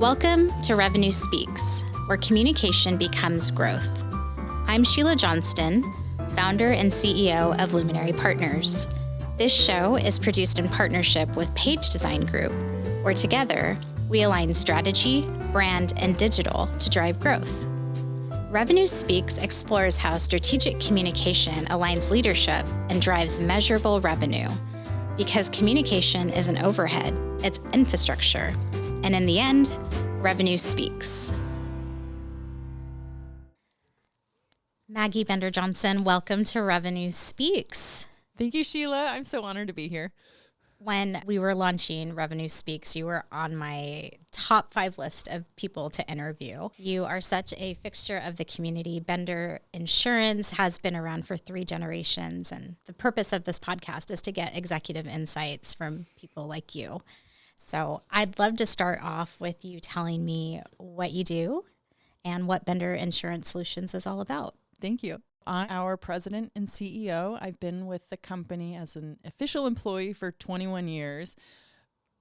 Welcome to Revenue Speaks, where communication becomes growth. I'm Sheila Johnston, founder and CEO of Luminari Partners. This show is produced in partnership with Page Design Group, where together we align strategy, brand, and digital to drive growth. Revenue Speaks explores how strategic communication aligns leadership and drives measurable revenue. Because communication isn't overhead, it's infrastructure. And in the end, revenue speaks. Maggie Bender Johnson, welcome to Revenue Speaks. Thank you, Sheila. I'm so honored to be here. When we were launching Revenue Speaks, you were on my top 5 list of people to interview. You are such a fixture of the community. Bender Insurance has been around for 3 generations, and the purpose of this podcast is to get executive insights from people like you. So I'd love to start off with you telling me what you do and what Bender Insurance Solutions is all about. Thank you. I'm our president and CEO. I've been with the company as an official employee for 21 years,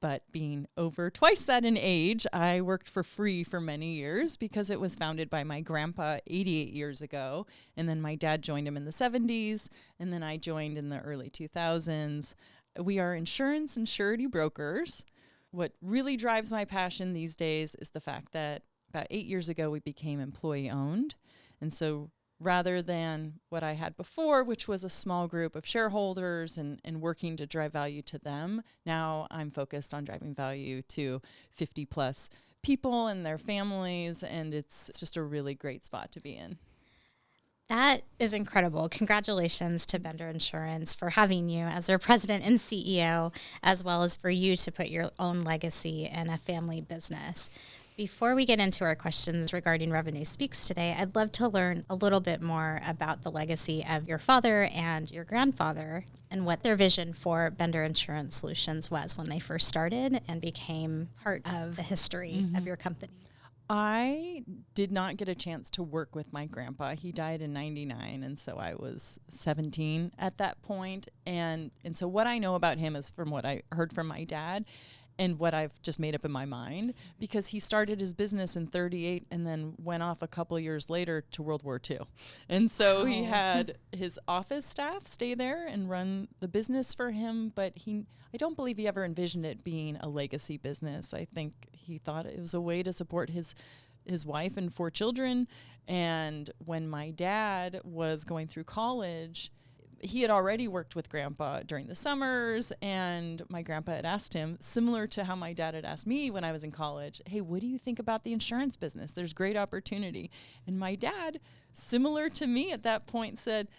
but being over twice that in age, I worked for free for many years because it was founded by my grandpa 88 years ago. And then my dad joined him in the 70s, and then I joined in the early 2000s. We are insurance and surety brokers. What really drives my passion these days is the fact that about 8 years ago, we became employee owned. And so rather than what I had before, which was a small group of shareholders and working to drive value to them, now I'm focused on driving value to 50 plus people and their families. And it's just a really great spot to be in. That is incredible. Congratulations to Bender Insurance for having you as their president and CEO, as well as for you to put your own legacy in a family business. Before we get into our questions regarding Revenue Speaks today, I'd love to learn a little bit more about the legacy of your father and your grandfather and what their vision for Bender Insurance Solutions was when they first started and became part of the history of your company. I did not get a chance to work with my grandpa. He died in 99, and so I was 17 at that point. And so what I know about him is from what I heard from my dad and what I've just made up in my mind, because he started his business in 38 and then went off a couple years later to World War II. And so he had his office staff stay there and run the business for him, but I don't believe he ever envisioned it being a legacy business. I think he thought it was a way to support his wife and 4 children. And when my dad was going through college, he had already worked with Grandpa during the summers, and my grandpa had asked him, similar to how my dad had asked me when I was in college, hey, what do you think about the insurance business? There's great opportunity. And my dad, similar to me at that point, said,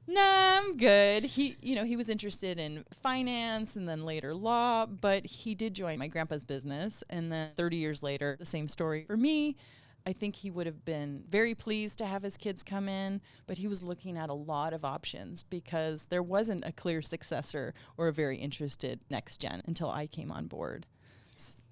nah, I'm good. He was interested in finance and then later law, but he did join my grandpa's business. And then 30 years later, the same story for me. I think he would have been very pleased to have his kids come in, but he was looking at a lot of options because there wasn't a clear successor or a very interested next gen until I came on board.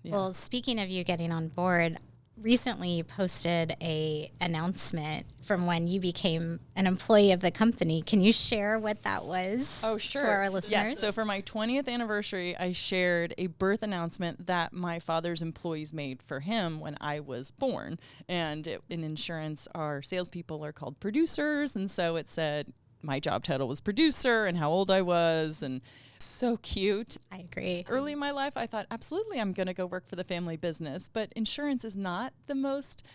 Yeah. Well, speaking of you getting on board, recently you posted a announcement from when you became an employee of the company. Can you share what that was? Oh, sure. For our listeners? Yes. So for my 20th anniversary, I shared a birth announcement that my father's employees made for him when I was born. And in insurance, our salespeople are called producers. And so it said my job title was producer and how old I was, and so cute. I agree. Early in my life, I thought, absolutely, I'm going to go work for the family business. But insurance is not the most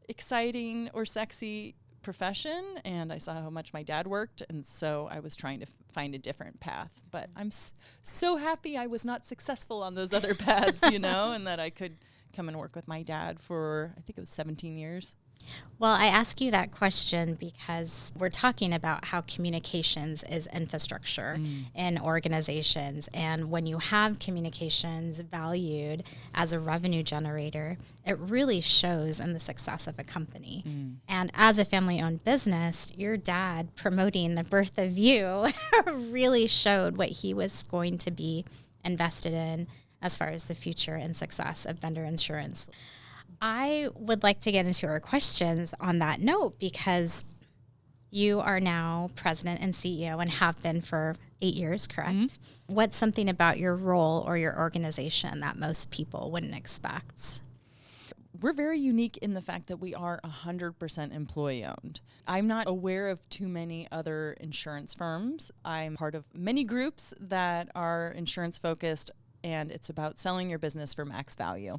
exciting or sexy profession. And I saw how much my dad worked. And so I was trying to find a different path. But I'm so happy I was not successful on those other paths, and that I could come and work with my dad for, I think it was 17 years. Well, I ask you that question because we're talking about how communications is infrastructure in organizations. And when you have communications valued as a revenue generator, it really shows in the success of a company. And as a family-owned business, your dad promoting the birth of you really showed what he was going to be invested in as far as the future and success of Bender Insurance. I would like to get into our questions on that note because you are now president and CEO and have been for 8 years, correct? What's something about your role or your organization that most people wouldn't expect? We're very unique in the fact that we are 100% employee owned. I'm not aware of too many other insurance firms. I'm part of many groups that are insurance focused, and it's about selling your business for max value.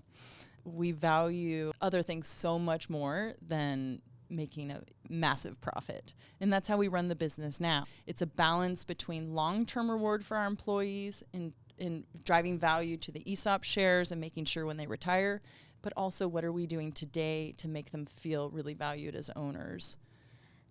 We value other things so much more than making a massive profit. And that's how we run the business now. It's a balance between long-term reward for our employees in driving value to the ESOP shares and making sure when they retire, but also what are we doing today to make them feel really valued as owners.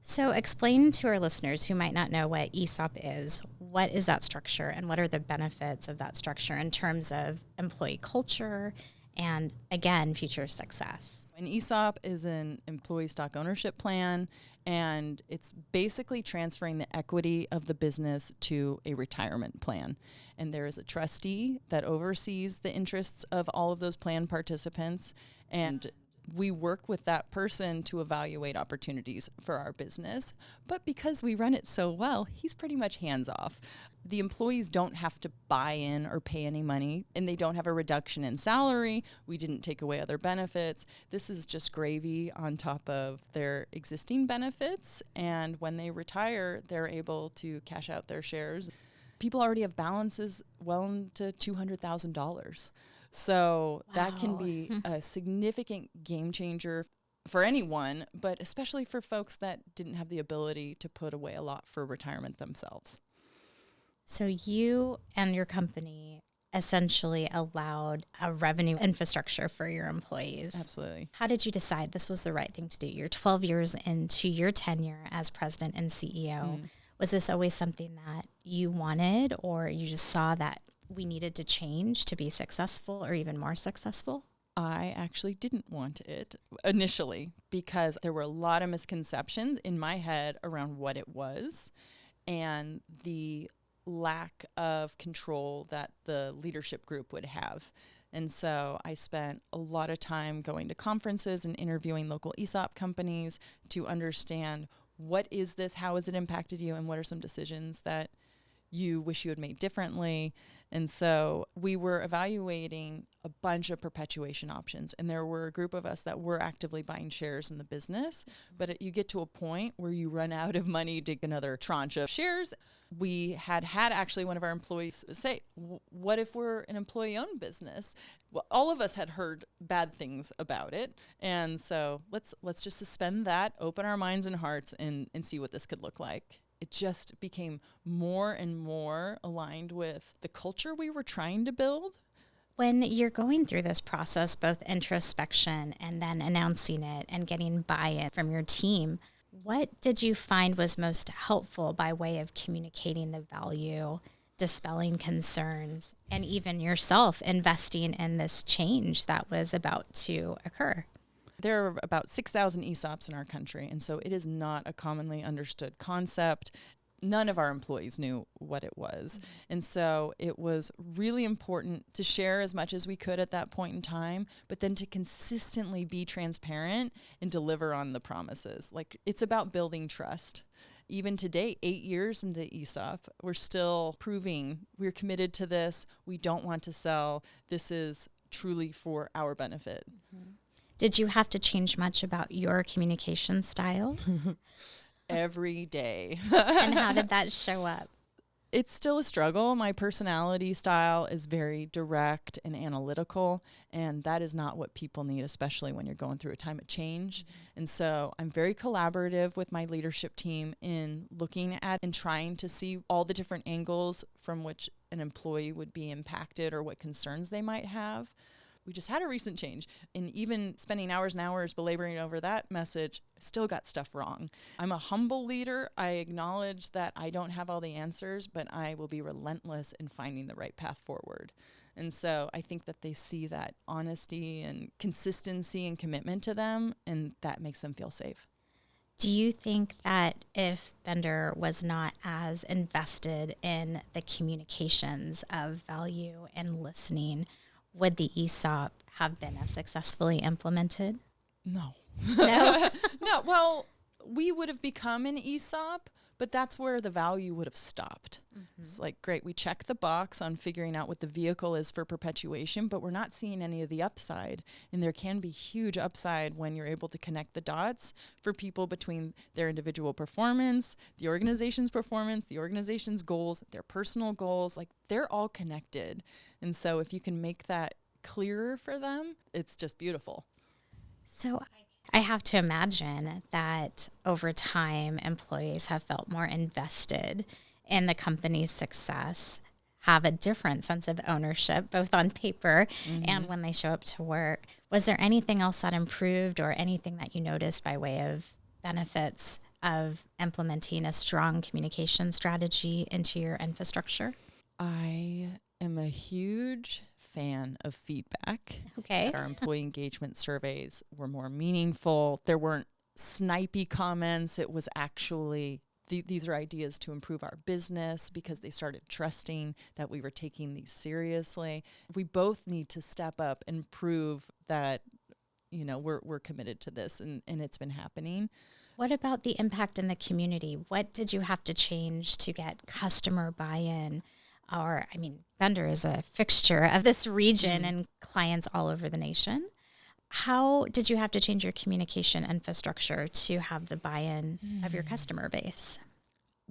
So explain to our listeners who might not know what ESOP is, what is that structure and what are the benefits of that structure in terms of employee culture and, again, future success? An ESOP is an employee stock ownership plan, and it's basically transferring the equity of the business to a retirement plan. And there is a trustee that oversees the interests of all of those plan participants, and we work with that person to evaluate opportunities for our business. But because we run it so well, he's pretty much hands off. The employees don't have to buy in or pay any money, and they don't have a reduction in salary. We didn't take away other benefits. This is just gravy on top of their existing benefits. And when they retire, they're able to cash out their shares. People already have balances well into $200,000. So that can be a significant game changer for anyone, but especially for folks that didn't have the ability to put away a lot for retirement themselves. So you and your company essentially allowed a revenue infrastructure for your employees. Absolutely. How did you decide this was the right thing to do? You're 12 years into your tenure as president and CEO. Was this always something that you wanted, or you just saw that we needed to change to be successful or even more successful? I actually didn't want it initially because there were a lot of misconceptions in my head around what it was and the lack of control that the leadership group would have. And so I spent a lot of time going to conferences and interviewing local ESOP companies to understand what is this, how has it impacted you, and what are some decisions that you wish you had made differently. And so we were evaluating a bunch of perpetuation options. And there were a group of us that were actively buying shares in the business. But you get to a point where you run out of money to get another tranche of shares. We had actually one of our employees say, what if we're an employee-owned business? Well, all of us had heard bad things about it. And so let's just suspend that, open our minds and hearts, and see what this could look like. It just became more and more aligned with the culture we were trying to build. When you're going through this process, both introspection and then announcing it and getting buy-in from your team, what did you find was most helpful by way of communicating the value, dispelling concerns, and even yourself investing in this change that was about to occur? There are about 6,000 ESOPs in our country, and so it is not a commonly understood concept. None of our employees knew what it was. And so it was really important to share as much as we could at that point in time, but then to consistently be transparent and deliver on the promises. Like, it's about building trust. Even today, 8 years into ESOP, we're still proving we're committed to this. We don't want to sell. This is truly for our benefit. Did you have to change much about your communication style? Every day. And how did that show up? It's still a struggle. My personality style is very direct and analytical, and that is not what people need, especially when you're going through a time of change. And so I'm very collaborative with my leadership team in looking at and trying to see all the different angles from which an employee would be impacted or what concerns they might have. We just had a recent change, and even spending hours and hours belaboring over that message, still got stuff wrong. I'm a humble leader. I acknowledge that I don't have all the answers, but I will be relentless in finding the right path forward. And so I think that they see that honesty and consistency and commitment to them, and that makes them feel safe. Do you think that if Bender was not as invested in the communications of value and listening, would the ESOP have been as successfully implemented? No. No? No, well, we would have become an ESOP, But that's where the value would have stopped. It's like, great, we check the box on figuring out what the vehicle is for perpetuation, but we're not seeing any of the upside. And there can be huge upside when you're able to connect the dots for people between their individual performance, the organization's performance, the organization's goals, their personal goals. Like, they're all connected. And so if you can make that clearer for them, it's just beautiful. So I have to imagine that over time, employees have felt more invested in the company's success, have a different sense of ownership, both on paper and when they show up to work. Was there anything else that improved or anything that you noticed by way of benefits of implementing a strong communication strategy into your infrastructure? I am a huge fan of feedback. Okay. Our employee engagement surveys were more meaningful. There weren't snipey comments. It was actually, these are ideas to improve our business, because they started trusting that we were taking these seriously. We both need to step up and prove that, we're committed to this, and it's been happening. What about the impact in the community? What did you have to change to get customer buy-in? Bender is a fixture of this region and clients all over the nation. How did you have to change your communication infrastructure to have the buy-in of your customer base?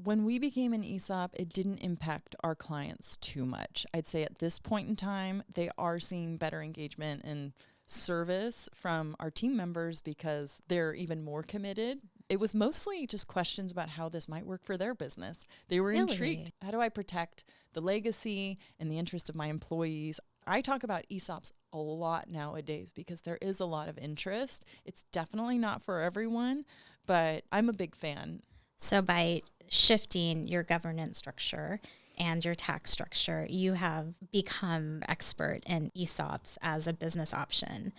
When we became an ESOP, it didn't impact our clients too much. I'd say at this point in time, they are seeing better engagement and service from our team members because they're even more committed. It was mostly just questions about how this might work for their business. They were intrigued. How do I protect the legacy and the interest of my employees? I talk about ESOPs a lot nowadays because there is a lot of interest. It's definitely not for everyone, but I'm a big fan. So by shifting your governance structure and your tax structure, you have become expert in ESOPs as a business option.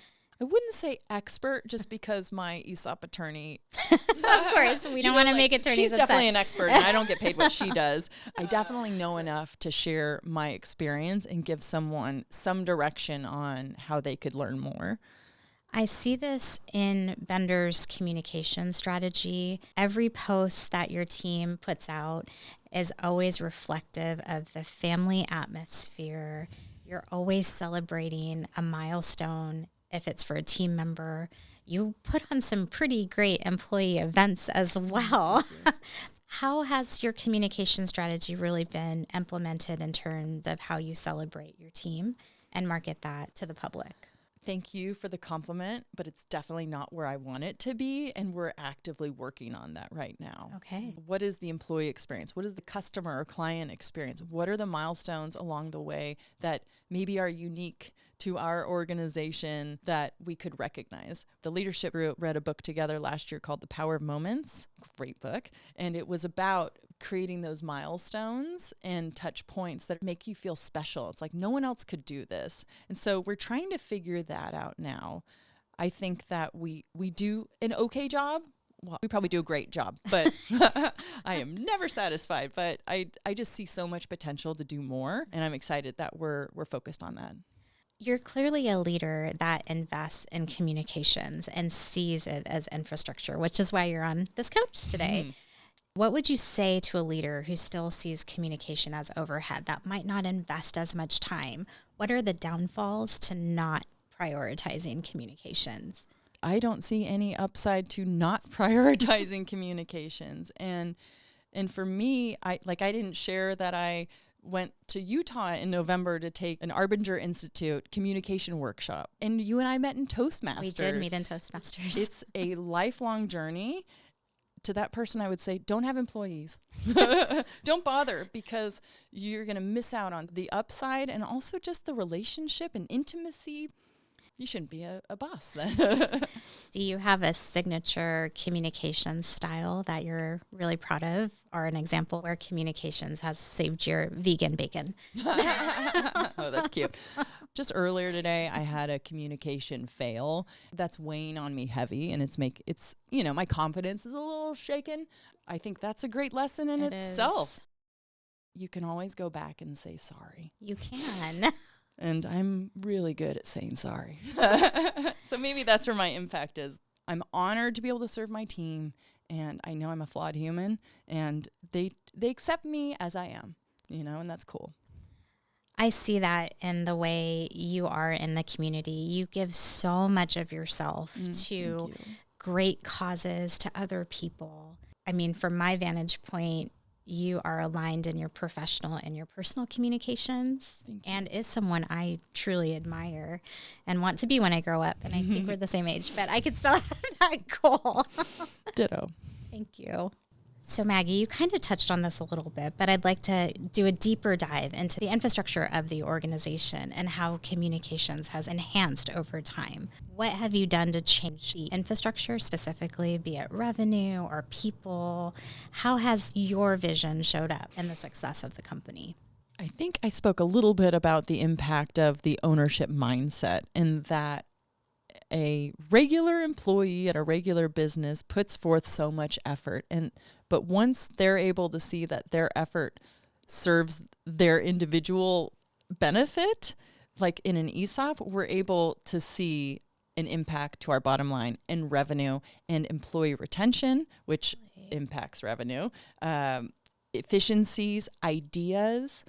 I wouldn't say expert just because my ESOP attorney... Of course, we don't want to make attorneys She's upset. definitely an expert, and I don't get paid what she does. I definitely know enough to share my experience and give someone some direction on how they could learn more. I see this in Bender's communication strategy. Every post that your team puts out is always reflective of the family atmosphere. You're always celebrating a milestone. If it's for a team member, you put on some pretty great employee events as well. How has your communication strategy really been implemented in terms of how you celebrate your team and market that to the public? Thank you for the compliment, but it's definitely not where I want it to be, and we're actively working on that right now. Okay. What is the employee experience? What is the customer or client experience? What are the milestones along the way that maybe are unique to our organization that we could recognize? The leadership group read a book together last year called The Power of Moments. Great book. And it was about creating those milestones and touch points that make you feel special. It's like no one else could do this. And so we're trying to figure that out now. I think that we do an okay job. Well, we probably do a great job, but I am never satisfied. But I just see so much potential to do more, and I'm excited that we're focused on that. You're clearly a leader that invests in communications and sees it as infrastructure, which is why you're on this coach today. What would you say to a leader who still sees communication as overhead, that might not invest as much time? What are the downfalls to not prioritizing communications? I don't see any upside to not prioritizing communications. And for me, I didn't share that I went to Utah in November to take an Arbinger Institute communication workshop. And you and I met in Toastmasters. We did meet in Toastmasters. It's a lifelong journey. To that person, I would say, don't have employees. Don't bother, because you're going to miss out on the upside and also just the relationship and intimacy. You shouldn't be a boss then. Do you have a signature communication style that you're really proud of, or an example where communications has saved your vegan bacon? Oh, that's cute. Just earlier today, I had a communication fail that's weighing on me heavy, and it's my confidence is a little shaken. I think that's a great lesson in itself. You can always go back and say sorry. You can. And I'm really good at saying sorry. So maybe that's where my impact is. I'm honored to be able to serve my team, and I know I'm a flawed human, and they accept me as I am, and that's cool. I see that in the way you are in the community. You give so much of yourself to great causes, to other people. I mean, from my vantage point, you are aligned in your professional and your personal communications, and is someone I truly admire and want to be when I grow up. And I think we're the same age, but I could still have that goal. Ditto. Thank you. So Maggie, you kind of touched on this a little bit, but I'd like to do a deeper dive into the infrastructure of the organization and how communications has enhanced over time. What have you done to change the infrastructure specifically, be it revenue or people? How has your vision showed up in the success of the company? I think I spoke a little bit about the impact of the ownership mindset, and that a regular employee at a regular business puts forth so much effort, but once they're able to see that their effort serves their individual benefit, like in an ESOP, we're able to see an impact to our bottom line in revenue and employee retention, which impacts revenue, efficiencies, ideas.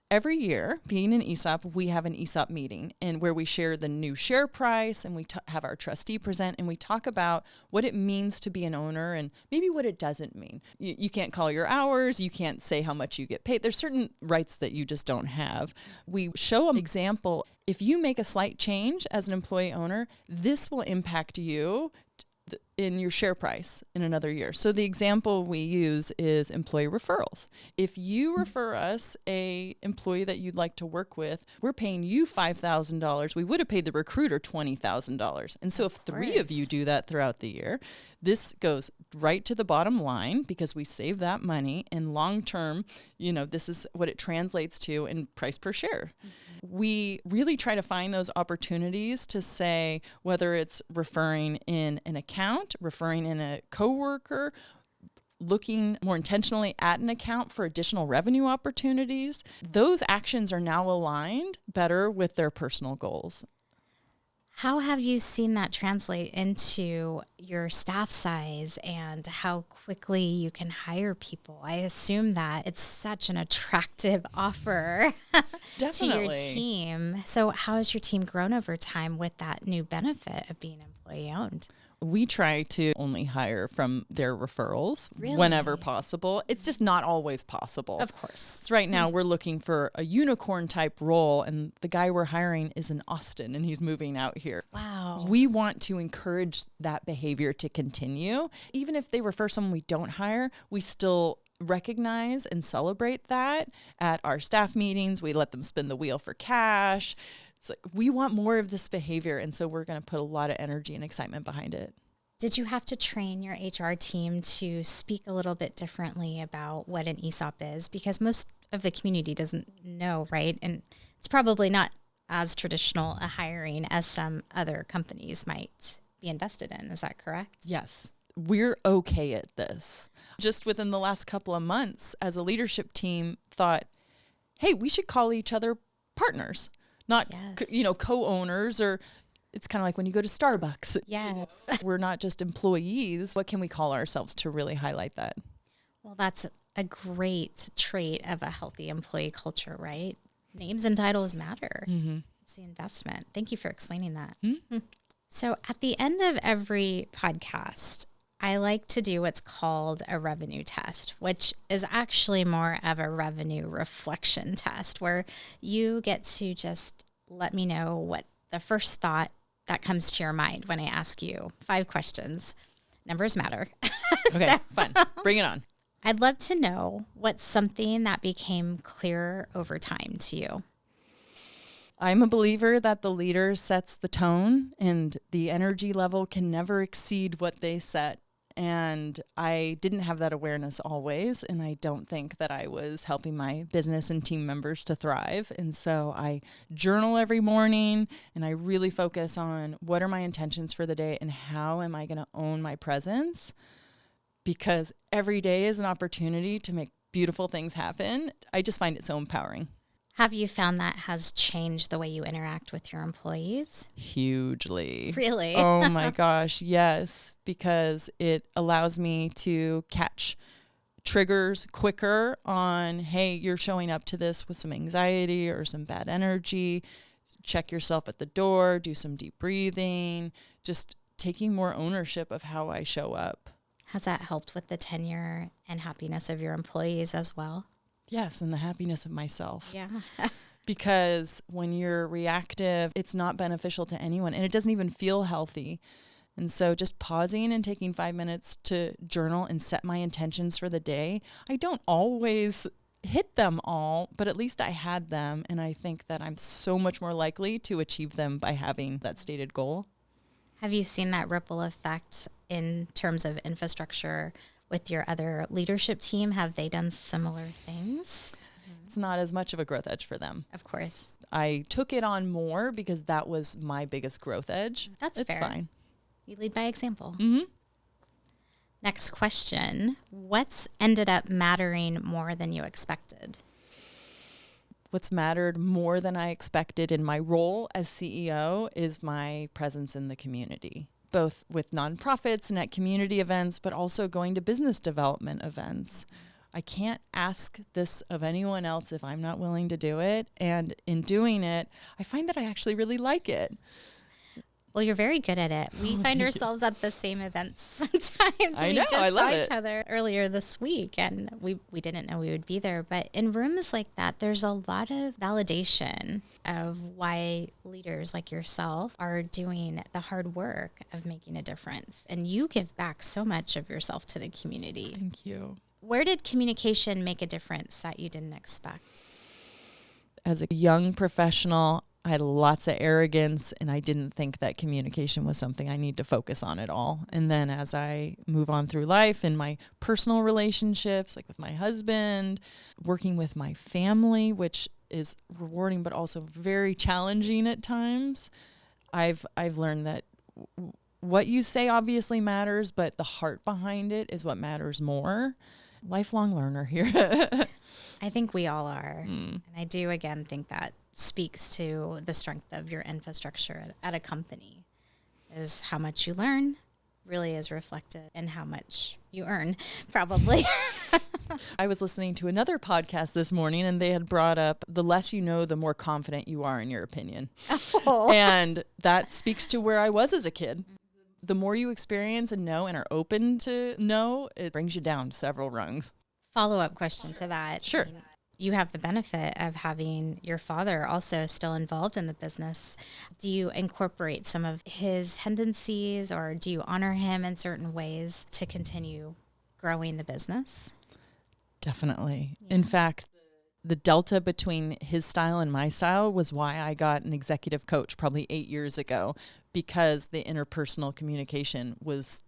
Every year, being an ESOP, we have an ESOP meeting, and where we share the new share price, and we have our trustee present, and we talk about what it means to be an owner and maybe what it doesn't mean. You can't call your hours. You can't say how much you get paid. There's certain rights that you just don't have. We show an example. If you make a slight change as an employee owner, this will impact you in your share price in another year. So the example we use is employee referrals. If you refer us a employee that you'd like to work with, we're paying you $5,000. We would have paid the recruiter $20,000. And so if 3 of you do that throughout the year, this goes right to the bottom line because we save that money. And long term, this is what it translates to in price per share. We really try to find those opportunities to say, whether it's referring in an account, referring in a coworker, looking more intentionally at an account for additional revenue opportunities, those actions are now aligned better with their personal goals. How have you seen that translate into your staff size and how quickly you can hire people? I assume that it's such an attractive offer to your team. So how has your team grown over time with that new benefit of being employee owned? We try to only hire from their referrals whenever possible. It's just not always possible. Of course. So right now we're looking for a unicorn type role, and the guy we're hiring is in Austin and he's moving out here. Wow. We want to encourage that behavior to continue. Even if they refer someone we don't hire, we still recognize and celebrate that at our staff meetings. We let them spin the wheel for cash. It's like, we want more of this behavior, and so we're going to put a lot of energy and excitement behind it. Did you have to train your HR team to speak a little bit differently about what an ESOP is? Because most of the community doesn't know, right? And it's probably not as traditional a hiring as some other companies might be invested in. Is that correct? Yes. We're okay at this. Just within the last couple of months, as a leadership team, thought, hey, we should call each other partners. Not, co-owners, or it's kind of like when you go to Starbucks. Yes. We're not just employees. What can we call ourselves to really highlight that? Well, that's a great trait of a healthy employee culture, right? Names and titles matter. Mm-hmm. It's the investment. Thank you for explaining that. Mm-hmm. So at the end of every podcast, I like to do what's called a revenue test, which is actually more of a revenue reflection test where you get to just let me know what the first thought that comes to your mind when I ask you 5 questions. Numbers matter. Okay, fun. Bring it on. I'd love to know what's something that became clearer over time to you. I'm a believer that the leader sets the tone and the energy level can never exceed what they set. And I didn't have that awareness always, and I don't think that I was helping my business and team members to thrive. And so I journal every morning, and I really focus on what are my intentions for the day and how am I going to own my presence, because every day is an opportunity to make beautiful things happen. I just find it so empowering. Have you found that has changed the way you interact with your employees? Hugely. Really? Oh my gosh, yes, because it allows me to catch triggers quicker on, hey, you're showing up to this with some anxiety or some bad energy. Check yourself at the door, do some deep breathing, just taking more ownership of how I show up. Has that helped with the tenure and happiness of your employees as well? Yes, and the happiness of myself. Yeah. Because when you're reactive, it's not beneficial to anyone, and it doesn't even feel healthy. And so just pausing and taking 5 minutes to journal and set my intentions for the day. I don't always hit them all, but at least I had them. And I think that I'm so much more likely to achieve them by having that stated goal. Have you seen that ripple effect in terms of infrastructure with your other leadership team? Have they done similar things? It's not as much of a growth edge for them. Of course. I took it on more because that was my biggest growth edge. It's fair. Fine. You lead by example. Mm-hmm. Next question. What's ended up mattering more than you expected? What's mattered more than I expected in my role as CEO is my presence in the community, both with nonprofits and at community events, but also going to business development events. I can't ask this of anyone else if I'm not willing to do it. And in doing it, I find that I actually really like it. Well, you're very good at it. We find ourselves at the same events sometimes. I know, We just I love saw it. each other earlier this week, and we didn't know we would be there. But in rooms like that, there's a lot of validation of why leaders like yourself are doing the hard work of making a difference. And you give back so much of yourself to the community. Thank you. Where did communication make a difference that you didn't expect? As a young professional, I had lots of arrogance, and I didn't think that communication was something I need to focus on at all. And then as I move on through life in my personal relationships, like with my husband, working with my family, which is rewarding but also very challenging at times, I've learned that what you say obviously matters, but the heart behind it is what matters more. Lifelong learner here. I think we all are. And I do, again, think that speaks to the strength of your infrastructure at a company, is how much you learn really is reflected in how much you earn, probably. I was listening to another podcast this morning, and they had brought up the less you know, the more confident you are in your opinion. Oh. And that speaks to where I was as a kid. The more you experience and know and are open to know, it brings you down several rungs. Follow-up question to that. Sure. I mean, you have the benefit of having your father also still involved in the business. Do you incorporate some of his tendencies, or do you honor him in certain ways to continue growing the business? Definitely. Yeah. In fact, the delta between his style and my style was why I got an executive coach probably 8 years ago, because the interpersonal communication was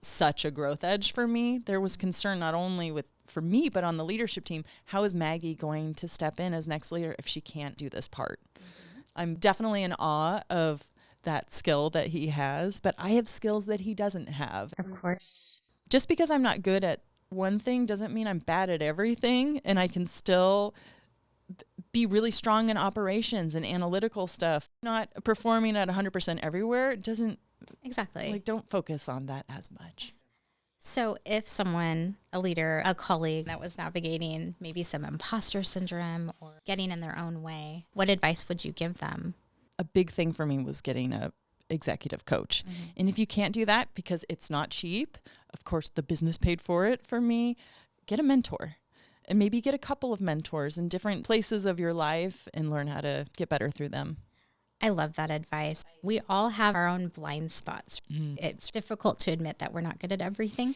such a growth edge for me. There was concern not only for me, but on the leadership team. How is Maggie going to step in as next leader if she can't do this part? Mm-hmm. I'm definitely in awe of that skill that he has, but I have skills that he doesn't have. Of course. Just because I'm not good at one thing doesn't mean I'm bad at everything, and I can still be really strong in operations and analytical stuff. Not performing at 100% everywhere doesn't, Exactly. don't focus on that as much. So if someone, a leader, a colleague that was navigating maybe some imposter syndrome or getting in their own way, what advice would you give them? A big thing for me was getting a executive coach. Mm-hmm. And if you can't do that because it's not cheap, of course the business paid for it for me, get a mentor. And maybe get a couple of mentors in different places of your life and learn how to get better through them. I love that advice. We all have our own blind spots. Mm. It's difficult to admit that we're not good at everything.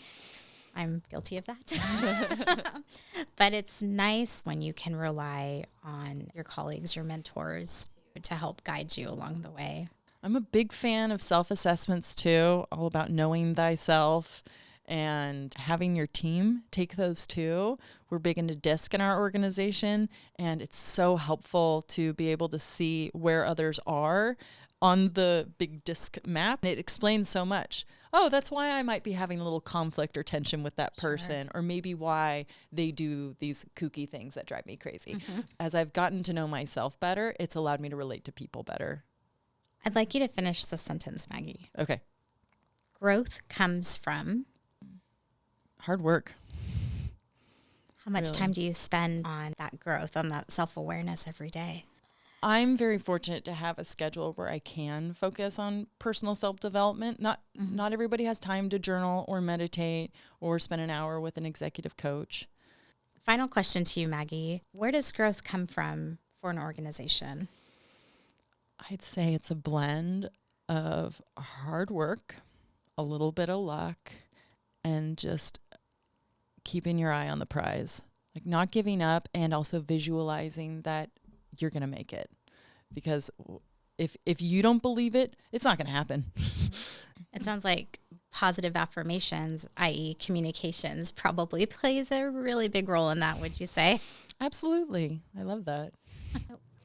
I'm guilty of that. But it's nice when you can rely on your colleagues, your mentors, to help guide you along the way. I'm a big fan of self-assessments too, all about knowing thyself and having your team take those too. We're big into DISC in our organization, and it's so helpful to be able to see where others are on the big DISC map. It explains so much. Oh, that's why I might be having a little conflict or tension with that person, or maybe why they do these kooky things that drive me crazy. As I've gotten to know myself better, it's allowed me to relate to people better. I'd like you to finish the sentence, Maggie. Okay. Growth comes from hard work. How much time do you spend on that growth, on that self-awareness every day? I'm very fortunate to have a schedule where I can focus on personal self-development. Not everybody has time to journal or meditate or spend an hour with an executive coach. Final question to you, Maggie. Where does growth come from for an organization? I'd say it's a blend of hard work, a little bit of luck, and just keeping your eye on the prize. Like not giving up and also visualizing that you're going to make it. Because if you don't believe it, it's not going to happen. It sounds like positive affirmations, i.e. communications, probably plays a really big role in that, would you say? Absolutely. I love that.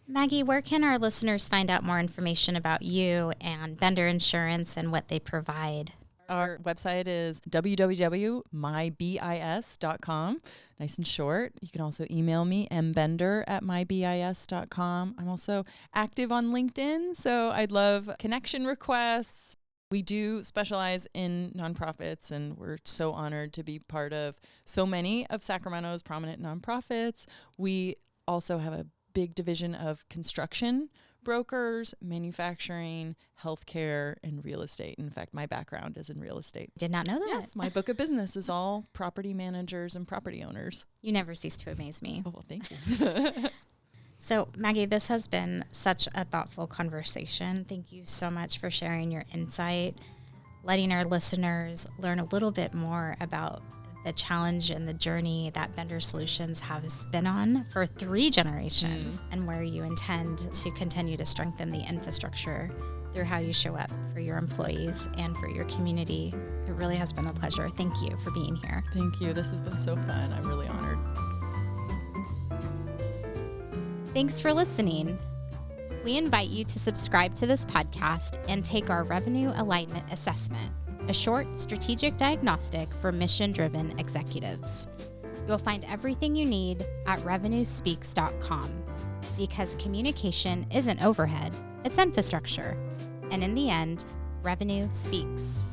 Maggie, where can our listeners find out more information about you and Bender Insurance and what they provide? Our website is www.mybis.com. Nice and short. You can also email me, mbender@mybis.com. I'm also active on LinkedIn, so I'd love connection requests. We do specialize in nonprofits, and we're so honored to be part of so many of Sacramento's prominent nonprofits. We also have a big division of construction brokers, manufacturing, healthcare, and real estate. In fact, my background is in real estate. Did not know that. Yes, my book of business is all property managers and property owners. You never cease to amaze me. Oh, well, thank you. So, Maggie, this has been such a thoughtful conversation. Thank you so much for sharing your insight, letting our listeners learn a little bit more about the challenge and the journey that Bender Solutions has been on for 3 generations and where you intend to continue to strengthen the infrastructure through how you show up for your employees and for your community. It really has been a pleasure. Thank you for being here. Thank you. This has been so fun. I'm really honored. Thanks for listening. We invite you to subscribe to this podcast and take our Revenue Alignment Assessment, a short strategic diagnostic for mission-driven executives. You'll find everything you need at revenuespeaks.com because communication isn't overhead, it's infrastructure. And in the end, revenue speaks.